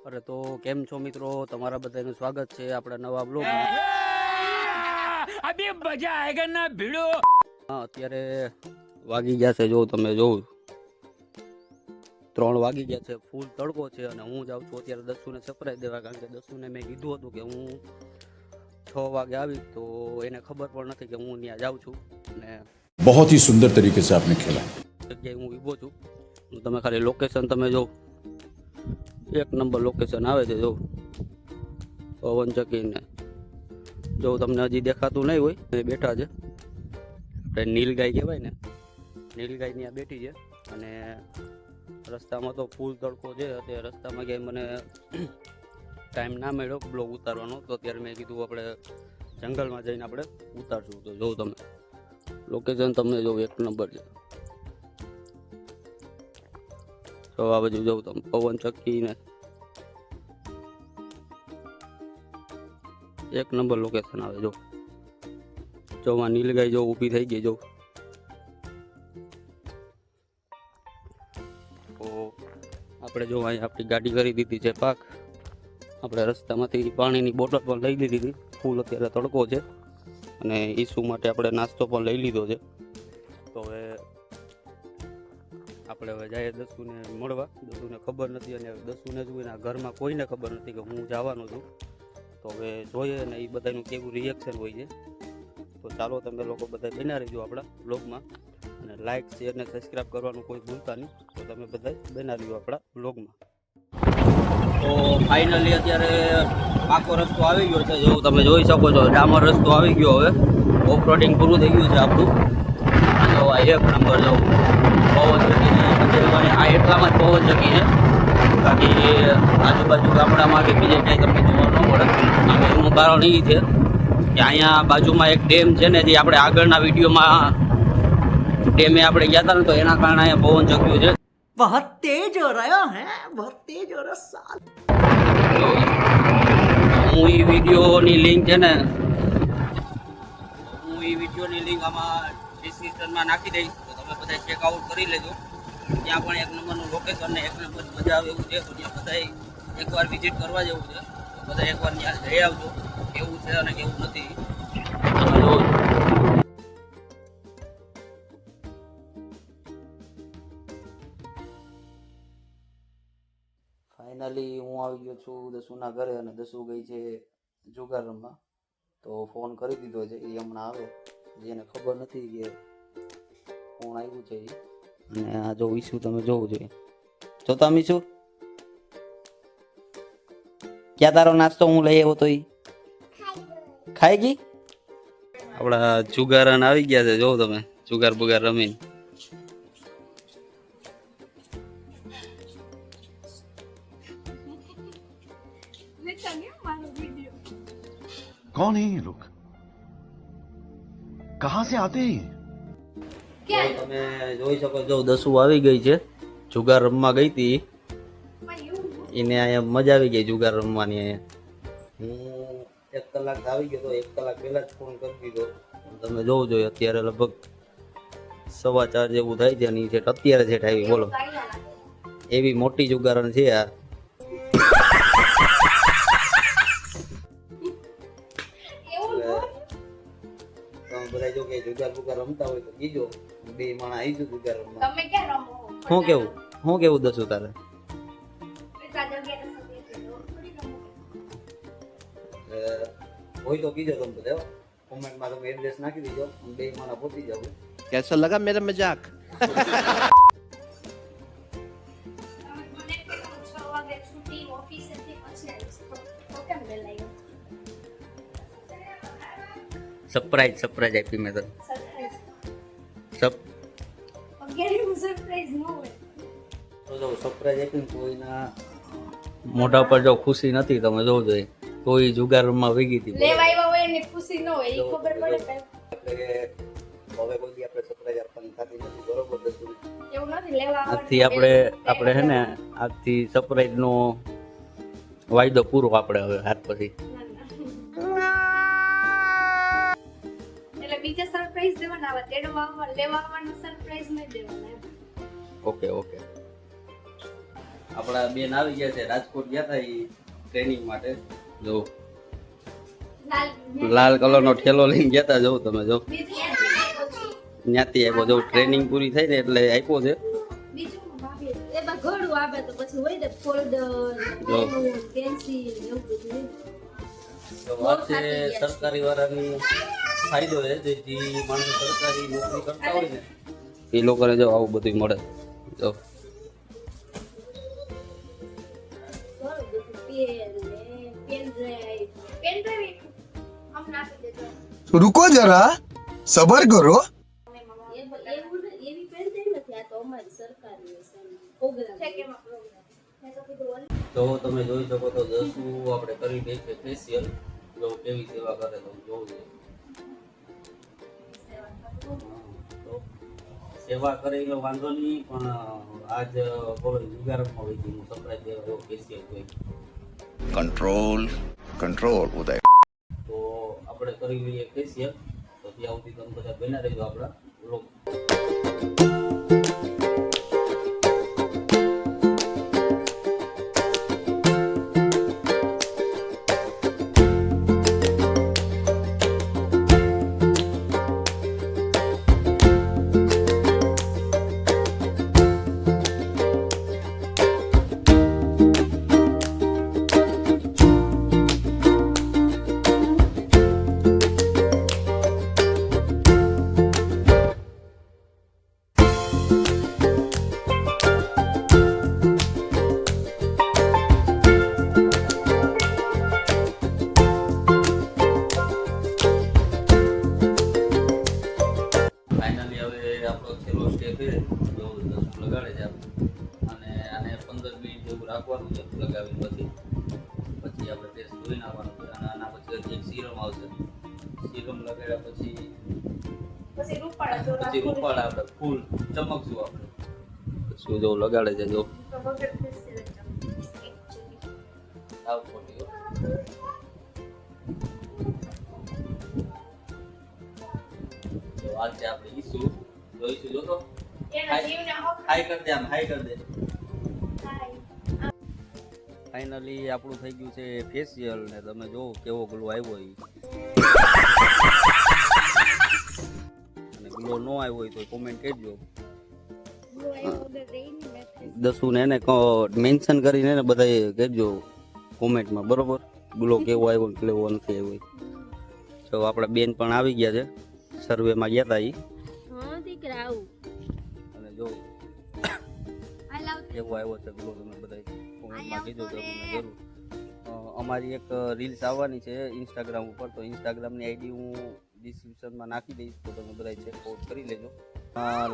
અરે તો કેમ છો મિત્રો, તમારા બધાનું સ્વાગત છે આપણા નવા બ્લોગમાં. અભી મજા આયેગા ના ભીડો. અત્યારે વાગી ગયા છે, જો તમે જોઉં 3 વાગી ગયા છે, ફૂલ તડકો છે અને હું જાઉં છું અત્યારે દસુને સરપ્રાઈઝ દેવા. કારણ કે દસુને મેં કીધું હતું કે હું 6 વાગે આવીશ, તો એને ખબર પણ નથી કે હું ત્યાં જાઉં છું. અને बहुत ही सुंदर तरीके से आपने खेला. જગ્યાએ હું ઊભો છું. તમે ખાલી લોકેશન તમે જો, 1 નંબર લોકેશન આવે છે. જો પવન ચકીને જો તમને હજી દેખાતું નહીં હોય, એ બેઠા છે. આપણે નીલગાય કહેવાય ને, નીલગાય ત્યાં બેઠી છે. અને રસ્તામાં તો ફૂલ તડકો છે. અત્યારે રસ્તામાં ક્યાંય મને ટાઈમ ના મળ્યો બ્લોગ ઉતારવાનો, તો અત્યારે મેં કીધું આપણે જંગલમાં જઈને આપણે ઉતારશું. તો જો તમે લોકેશન તમને જો 1 નંબર છે. તો આ બાજુ જવું તમે પવન ચક્કીને 1 નંબર લોકેશન આવે. જો માં નીલગાય જો ઊભી થઈ ગઈ. જો તો આપણે જો અહીં આપણી ગાડી કરી દીધી છે પાક. આપણે રસ્તામાંથી પાણીની બોટલ પણ લઈ લીધી હતી. ફૂલ અત્યારે તડકો છે અને ઈસુ માટે આપણે નાસ્તો પણ લઈ લીધો છે. તો હવે આપણે જઈએ દસુને મળવા. દસુને ખબર નથી અને દસુને જ એના ઘરમાં કોઈને ખબર નથી કે હું જવાનો છું. તો હવે જોઈએ ને એ બધાનું કેવું રિએક્શન હોય છે. તો ચાલો તમે લોકો બધા બના રહેજો આપણા બ્લોગમાં, અને લાઇક શેર ને સબસ્ક્રાઈબ કરવાનું કોઈ ભૂલતા નહીં. તો તમે બધા બના રહેજો આપણા બ્લોગમાં. તો ફાઇનલી અત્યારે પાકો રસ્તો આવી ગયો છે. જો તમે જોઈ શકો છો, ડામર રસ્તો આવી ગયો. હવે ઓફરોડિંગ પૂરું થઈ ગયું છે આપણું. જો આ 1 નંબર જો પવન ચકી આ એટલામાં જ પવન ચકી છે. બાકી આજુબાજુ ગામડામાં કે બીજે ક્યાંય તમને જોવા ન મળે. અને એનું કારણ એ છે કે અહીંયા બાજુમાં એક ડેમ છે ને, જે આપણે આગળના વિડીયોમાં ડેમે આપણે ગયા હતા ને, તો એના કારણે અહીંયા પવન ચક્યું છે. बहुत तेज हो रहा है, बहुत तेज हो रहा साल. હું એ વિડીયોની લિંક છે ને, આમાં ડિસ્ક્રિપ્શનમાં નાખી દઈશ. તો તમે બધા ચેકઆઉટ કરી લેજો. ત્યાં પણ 1 નંબરનું લોકેશન ને 1 નંબર મજા આવે એવું છે. તો ત્યાં બધા એકવાર વિઝિટ કરવા જેવું છે. તો બધા એકવાર ત્યાં જઈ આવજો, કેવું છે અને કેવું નથી. તમે જોવો ફાઇનલી હું આવી ગયો છું દસુના ઘરે, અને દસુ ગઈ છે જુગાર રમવા. તો ફોન કરી દીધો છે, એ હમણાં આવે. જેને ખબર નથી કે ફોન આવ્યું છે. અને આ જો ઈસુ તમે જોવું જોઈએ. જોતા મીસુ ક્યાં તારો નાસ્તો હું લઈ આવ્યો તો એ ખાઈ ગઈ. આપણા જુગારાન આવી ગયા છે. જોવો તમે જુગાર બુગાર રમીને. कौन है ये लोग, कहां से आते हैं? તમે જોઈ શકો છો, દસુ આવી ગઈ છે. જુગાર રમવા ગઈ હતી. એને અહીંયા મજા આવી ગઈ જુગાર રમવાની. અહીંયા હું 1 કલાક આવી ગયો તો 1 કલાક પહેલા જ ફોન કરી દીધો. તમે જોવું જોઈએ અત્યારે લગભગ 4:15 જેવું થાય છે. અને અત્યારે છે આવી. બોલો, એવી મોટી જુગારણ છે આ. તમે બધા જો કે જુગાર બુગાર રમતા હોય તો કીજો. 2 માણસ આવીશું જુગાર રમવા. તમે ક્યાં રમો? શું કેવું દસું તારે? હોય તો કીજો તમે બધા. કોમેન્ટમાં તમે એડ્રેસ નાખી દીજો. 2 માણસ પહોંચી જાવ. कैसा लगा मेरा मजाक? સરપ્રાઈઝ આપી મેં તને. તો જો સરપ્રાઈઝ આપીને કોઈના મોઢા પર જો ખુશી નથી, તમે જોવું જોઈએ. તો એ જુગાર રમવા વહી ગઈ હતી. લેવા આવ્યા હોય ને ખુશી ન હોય, એ ખબર પડે. એટલે હવે કોઈ દી આપણે સરપ્રાઈઝ આપવાની થતી નથી, બરોબર દસુ? એવું નથી લેવા આજથી આપણે હે ને, આજથી સરપ્રાઈઝ નો વાયદો પૂરો આપણે હવે હાથ પછી. એટલે બીજા સરપ્રાઈઝ દેવાના આવે, તેડવા આવવા લેવા આવવાનો સરપ્રાઈઝ ન દેવાના. ઓકે આપણા બેન આવી ગયા છે, રાજકોટ ગયા હતા એ ટ્રેનિંગ માટે. જો લાલ કલરનો ઠેલો લઈને ગયા હતા, જો તમે જો ત્યાંથી આવ્યો. જો ટ્રેનિંગ પૂરી થઈ ને એટલે આપ્યો છે. એમાં ઘણું આવે તો પછી હોય ને ફોલ્ડર, જો. પેન્સિલ એવું બધું. તો વાત છે સરકારી વાળાની ફાયદો છે, જે માણસો સરકારી નોકરી કરતા હોય ને એ લોકોને જો આવું બધું મળે. જો ઘણું બધું પેન ને પેનડ્રાઈવ. પેનડ્રાઈવ આમ નાખી દેજો. रुको जरा सबर करो એવી પેનડ્રાઈવ નથી, આ તો અમારી સરકારી છે. પ્રોગ્રામ છે કે એમાં પ્રોગ્રામ. મેં તો કીધું તો તમે જોઈ શકો તો દસું આપણે કરી દઈએ છે ફેશિયલ. જો કેવી સેવા કરે તો જોવું છે. તો સેવા કરે એનો વાંધો નહીં, પણ આજ બોલો જુગારમાં હોય ગયું સરપ્રાઈઝ દેવા એવો ફેશિયલ હોય. कंट्रोल कंट्रोल उदय તો આપણે કરી લઈએ ફેશિયલ. તો ત્યાં સુધી તમે બધા બના રહેજો આપણા વ્લોગ. ફાઇનલી હવે આપણો છેલ્લો સ્ટેપ છે, જો દસું લગાડે છે આપણે. અને આને 15 મિનિટ જેવું રાખવાનું છે લગાવીને પછી આપણે ટેસ્ટ જોઈ નાખવાનું છે. અને આના પછી હજી એક સિરમ આવશે. સિરમ લગાડ્યા પછી રૂપાળા આપણે ફૂલ ચમકશું આપણે. શું જો લગાડે છે જો સાવ ખોટી હો. તો આ છે આપણે ઈસુ જોઈશું. જો તો હાઈ કર દે, આમ હાઈ કર દે. ફાઇનલી આપણું થઈ ગયું છે ફેશિયલ ને તમે જો કેવો ગ્લો આવ્યો ઈ. અને ગ્લો નો આવ્યો હોય તો કોમેન્ટ કરજો. દસુને એને મેન્શન કરીને એને બધાએ કહેજો કોમેન્ટમાં, બરોબર? ગ્લો કેવો આવ્યો ને કેવો નથી આવ્યો. તો આપણા બેન પણ આવી ગયા છે, સર્વેમાં ગયા હતા ઈ. અને જો કેવો આવ્યો છે ગ્લો તમે બધાએ કોમેન્ટમાં કીધું તો મને જરૂર. અમારી એક રીલ્સ આવવાની છે ઇન્સ્ટાગ્રામ ઉપર, તો ઇન્સ્ટાગ્રામની આઈડી હું ડિસ્ક્રિપ્શનમાં નાખી દઈશ, તો તમે બધા ચેકઆઉટ કરી લેજો.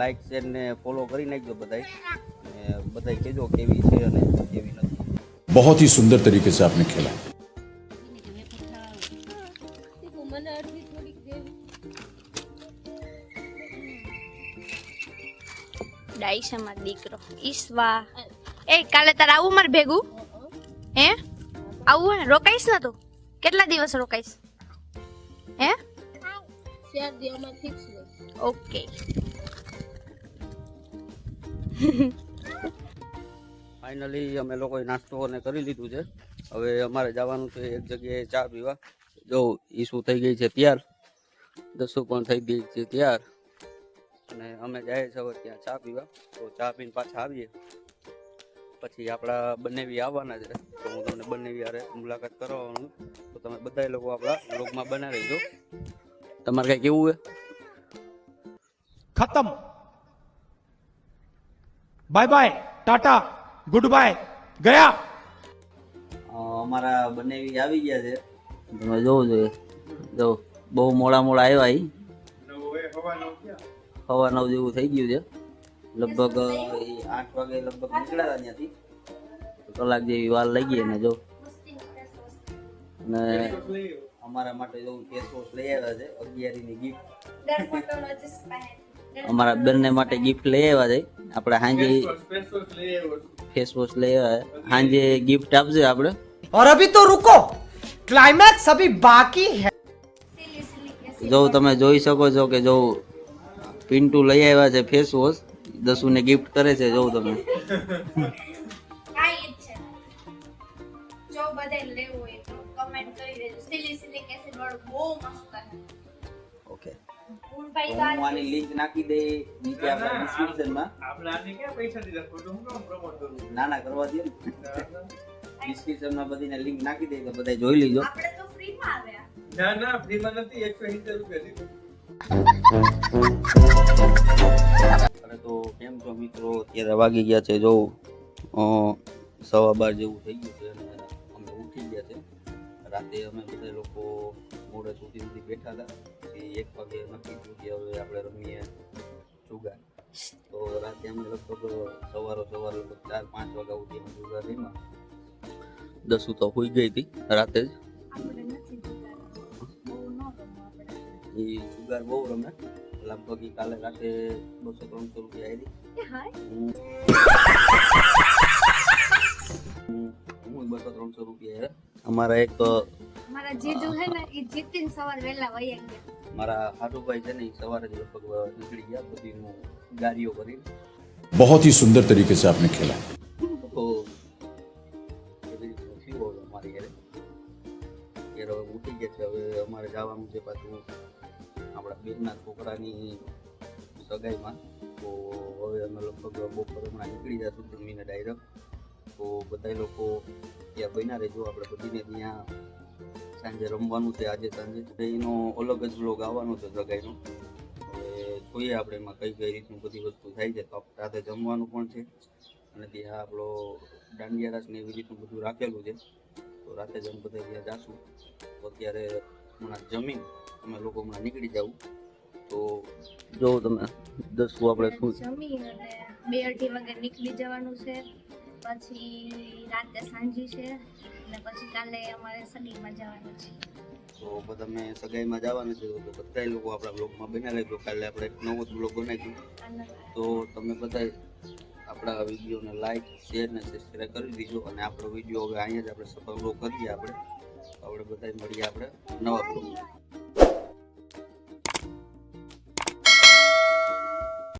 લાઈક શેર ને ફોલો કરી નાખજો બધાય, અને બધાય કહેજો કેવી છે અને કેવી નથી. बहुत ही सुंदर तरीके से आपने खेला. ડાઈશામાં દીકરો ઈશ્વા. એ કાલે તારે આવું મારે ભેગું? હે આવું હે? રોકાઈશ ને તું? કેટલા દિવસ રોકાઈશ? હે 4 દિવસમાં ફિક્સ છે. ઓકે. ફાઇનલી અમે લોકોએ નાસ્તો અને કરી લીધું છે. હવે અમારે જવાનું છે એક જગ્યાએ ચા પીવા. જો ઈસુ થઈ ગઈ છે તૈયાર, દસુ પણ થઈ ગઈ છે તૈયાર, અને અમે જાય છે હવે ત્યાં ચા પીવા. તો ચા પીને પાછા આવીએ પછી આપણા બંનેવી આવવાના છે, તો હું તમને બંનેવી હારે મુલાકાત કરવાનું. તો તમે બધા લોકો આપણા વ્લોગમાં બનાવી રહેજો. તમારે કઈ કેવું છે? खत्म bye bye tata good bye गया. અમારા બંનેવી આવી ગયા છે, તમે જોવું જોઈએ. જો બહુ મોડા આવ્યા ઈ. 9:15 જેવું થઈ ગયું છે. લગભગ 8 વાગે લગભગ નીકળ્યા ત્યાંથી, કલાક જેવી વાર લાગી. અને જો અને અમારા માટે જો ફેસ વોશ લઈ આવ્યા છે, 11ની ગિફ્ટ. અમારા બંને માટે ગિફ્ટ લઈ આવ્યા છે. આપણે સાંજે ફેસ વોશ લઈ આવ્યા, સાંજે ગિફ્ટ આપશે આપણે. और अभी तो रुको, क्लाइमैक्स अभी बाकी है. જો તમે જોઈ શકો છો કે જો પિન્ટુ લઈ આવ્યા છે ફેસ વોશ, દસુને ગિફ્ટ કરે છે. જો તમે બધાય લેવું હોય તો કમેન્ટ કરી દેજો. સિલિક એસિડ વાળું બહુ મસ્ત છે. ઓકે પૂર્ણભાઈ તો તો હું આની લિંક નાખી દે નીચે આપણા ડિસ્ક્રિપ્શનમાં. ના ના કરવા દે ને. ડિસ્ક્રિપ્શનમાં બધીને લિંક નાખી દે તો બધા જોઈ લેજો. આપણે તો ફ્રીમાં આવ્યા. અરે તો કેમ છો મિત્રો, અત્યારે વાગી ગયા છે જો 12:15 જેવું થઈ ગયું છે અને અમે ઉઠી ગયા છે. રાતે અમે બધા લોકો મોડે સુધી બેઠા હતા. પછી 1 વાગે નક્કી થયું કે હવે આપણે રમીએ જુગાર. તો રાતે અમે લગભગ સવારે લગભગ 4-5 વાગ્યા સુધી અમે જુગાર રમ્યા. દસુ તો હોઈ ગઈ હતી રાતે જ. આપણે નથી જુગાર. બહુ ન રમો આપણે. એ જુગાર બહુ રમે. લગભગ ઈ કાલે રાતે 200-300 રૂપિયા આવી. હાય. હું 200-300 રૂપિયા અમારા એક મારા જીજુ હે ને એ જીતીને સવાર વહેલા વયા ગયા. મારા હાટુભાઈ છે ને ઈ સવારે જ લગભગ નીકળી ગયા બધીનું ગાડીઓ કરી. बहुत ही सुंदर तरीके से आपने खेला. તો એવી રીતનું થયું હવે અમારી ઘરે. ત્યારે હવે ઉઠી ગયા છે. હવે અમારે જવાનું છે પાછું આપણા બેનના છોકરાની સગાઈમાં. તો હવે અમે લગભગ બપોરે હમણાં નીકળી જશું જમીને ડાયરેક્ટ. તો બધા લોકો ત્યાં બન્યા રહેજો. આપણે બધીને ત્યાં સાંજે રમવાનું છે. આજે સાંજે એનો અલગ જ બ્લોગ આવવાનો છે સગાઈનો. હવે જોઈએ આપણે એમાં કઈ રીતનું બધી વસ્તુ થાય છે. તો રાતે જમવાનું પણ છે અને ત્યાં આપણો દાંડિયા રાસ ને એવી રીતનું બધું રાખેલું છે. તો રાતે જ અમે બધા ત્યાં જાશું. તો અત્યારે હમણાં જમીન અમે લોકો હમણાં નીકળી જવું. તો જો તમે 10 આપણે શું જમી અને 2-2:30 વાગે નીકળી જવાનું છે. પછી રાતે સાંજી છે અને પછી કાલે અમારે સગાઈમાં જવાનું છે. તો બધા મેં સગાઈમાં જવાનું છે. તો બધા લોકો આપણા બ્લોગમાં બન્યા રહેજો. કાલે આપણે એક નવો જ બ્લોગ બનાવીશું. તો તમે બધા આપણા વિડીયોને લાઈક, શેર ને સબસ્ક્રાઈબ કરી દીજો. અને આપણો વિડીયો હવે અહીંયા જ આપણે સફળ કરીએ. આપણે બધા મળીએ આપણે નવા બ્લોગ.